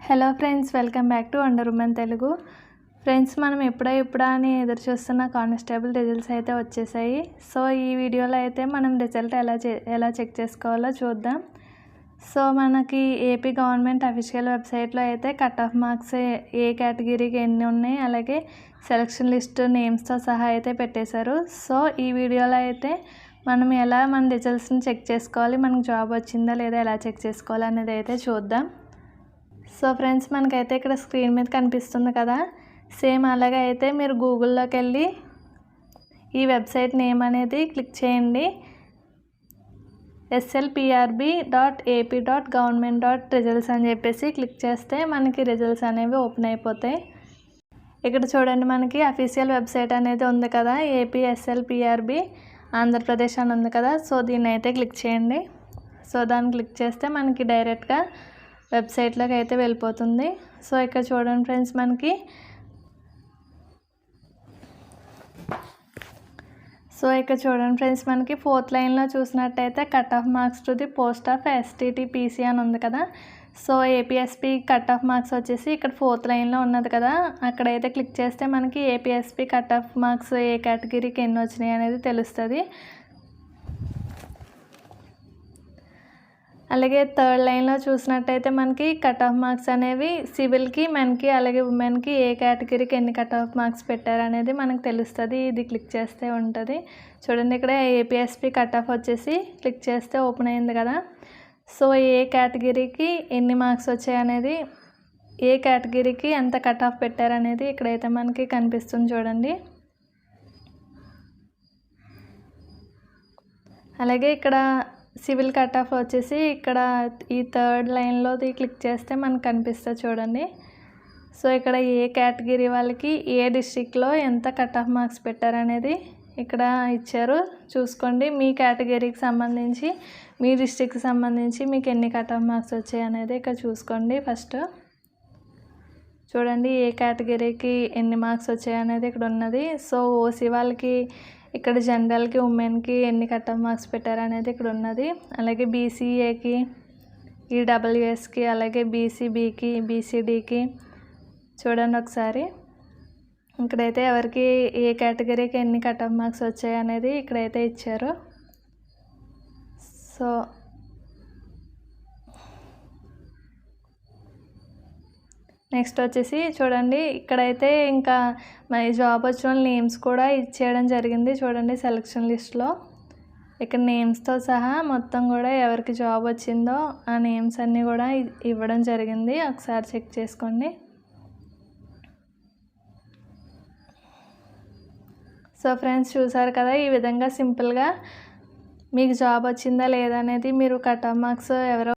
Hello friends, welcome back to wonder women Telugu. Friends, మనం ఎప్పుడా అని ఎదురు చూస్తున్న కానిస్టేబుల్ రిజల్ట్స్ అయితే వచ్చేసాయి. సో ఈ వీడియోలో అయితే మనం రిజల్ట్ ఎలా చెక్ చేసుకోవాలో చూద్దాం. సో మనకి ఏపీ గవర్నమెంట్ అఫీషియల్ వెబ్సైట్లో అయితే కట్ ఆఫ్ మార్క్స్ ఏ కేటగిరీకి ఎన్ని ఉన్నాయి, అలాగే సెలక్షన్ లిస్ట్ నేమ్స్తో సహా అయితే పెట్టేశారు. సో ఈ వీడియోలో అయితే మనం ఎలా మన రిజల్ట్స్ని చెక్ చేసుకోవాలి, మనకు జాబ్ వచ్చిందా లేదా ఎలా చెక్ చేసుకోవాలి అనేది అయితే చూద్దాం. సో ఫ్రెండ్స్, మనకైతే ఇక్కడ స్క్రీన్ మీద కనిపిస్తుంది కదా, సేమ్ అలాగే అయితే మీరు గూగుల్లోకి వెళ్ళి ఈ వెబ్సైట్ నేమ్ అనేది క్లిక్ చేయండి. slprb.ap.government.results అని చెప్పేసి క్లిక్ చేస్తే మనకి రిజల్ట్స్ అనేవి ఓపెన్ అయిపోతాయి. ఇక్కడ చూడండి, మనకి అఫీషియల్ వెబ్సైట్ అనేది ఉంది కదా, ఏపీ SLPRB ఆంధ్రప్రదేశ్ అని ఉంది కదా. సో దీన్ని అయితే క్లిక్ చేయండి. సో దాన్ని క్లిక్ చేస్తే మనకి డైరెక్ట్గా వెబ్సైట్లోకి అయితే వెళ్ళిపోతుంది. సో ఇక్కడ చూడండి ఫ్రెండ్స్, మనకి ఫోర్త్ లైన్లో చూసినట్టయితే cut off marks to the post of STTPC అని ఉంది కదా. So APSP cut off marks వచ్చేసి ఇక్కడ ఫోర్త్ లైన్లో ఉన్నది కదా, అక్కడైతే క్లిక్ చేస్తే మనకి APSP కట్ ఆఫ్ మార్క్స్ ఏ కేటగిరీకి ఎన్ని వచ్చినాయి అనేది తెలుస్తుంది. అలాగే థర్డ్ లైన్లో చూసినట్టయితే మనకి కట్ ఆఫ్ మార్క్స్ అనేవి సివిల్కి, మెన్కి, అలాగే ఉమెన్కి ఏ కేటగిరీకి ఎన్ని కట్ ఆఫ్ మార్క్స్ పెట్టారు అనేది మనకు తెలుస్తుంది. ఇది క్లిక్ చేస్తే ఉంటుంది. చూడండి, ఇక్కడ APSP కట్ ఆఫ్ వచ్చేసి క్లిక్ చేస్తే ఓపెన్ అయింది కదా. సో ఏ కేటగిరీకి ఎన్ని మార్క్స్ వచ్చాయి అనేది, ఏ కేటగిరీకి ఎంత కట్ ఆఫ్ పెట్టారు అనేది ఇక్కడైతే మనకి కనిపిస్తుంది చూడండి. అలాగే ఇక్కడ సివిల్ కట్ ఆఫ్ వచ్చేసి ఇక్కడ ఈ థర్డ్ లైన్లోది క్లిక్ చేస్తే మనకు కనిపిస్తుంది చూడండి. సో ఇక్కడ ఏ కేటగిరీ వాళ్ళకి ఏ డిస్ట్రిక్ట్లో ఎంత కట్ ఆఫ్ మార్క్స్ పెట్టారనేది ఇక్కడ ఇచ్చారు. చూసుకోండి, మీ కేటగిరీకి సంబంధించి, మీ డిస్ట్రిక్ట్కి సంబంధించి మీకు ఎన్ని కట్ ఆఫ్ మార్క్స్ వచ్చాయి అనేది ఇక్కడ చూసుకోండి. ఫస్ట్ చూడండి, ఏ కేటగిరీకి ఎన్ని మార్క్స్ వచ్చాయి అనేది ఇక్కడ ఉన్నది. సో ఓసీ వాళ్ళకి ఇక్కడ జనరల్కి, ఉమెన్కి ఎన్ని కట్ ఆఫ్ మార్క్స్ పెట్టారు అనేది ఇక్కడ ఉన్నది. అలాగే BCAకి, EWSకి, అలాగే BCBకి, BCDకి చూడండి ఒకసారి. ఇక్కడైతే ఎవరికి ఏ కేటగిరీకి ఎన్ని కట్ ఆఫ్ మార్క్స్ వచ్చాయి అనేది ఇక్కడైతే ఇచ్చారు. సో నెక్స్ట్ వచ్చేసి చూడండి, ఇక్కడైతే ఇంకా మరి జాబ్ వచ్చిన వాళ్ళ నేమ్స్ కూడా ఇచ్చేయడం జరిగింది చూడండి. సెలక్షన్ లిస్ట్లో ఇక్కడ నేమ్స్తో సహా మొత్తం కూడా ఎవరికి జాబ్ వచ్చిందో ఆ నేమ్స్ అన్నీ కూడా ఇవ్వడం జరిగింది. ఒకసారి చెక్ చేసుకోండి. సో ఫ్రెండ్స్, చూసారు కదా, ఈ విధంగా సింపుల్గా మీకు జాబ్ వచ్చిందా లేదా అనేది మీరు కట్ ఆఫ్ మార్క్స్ ఎవరో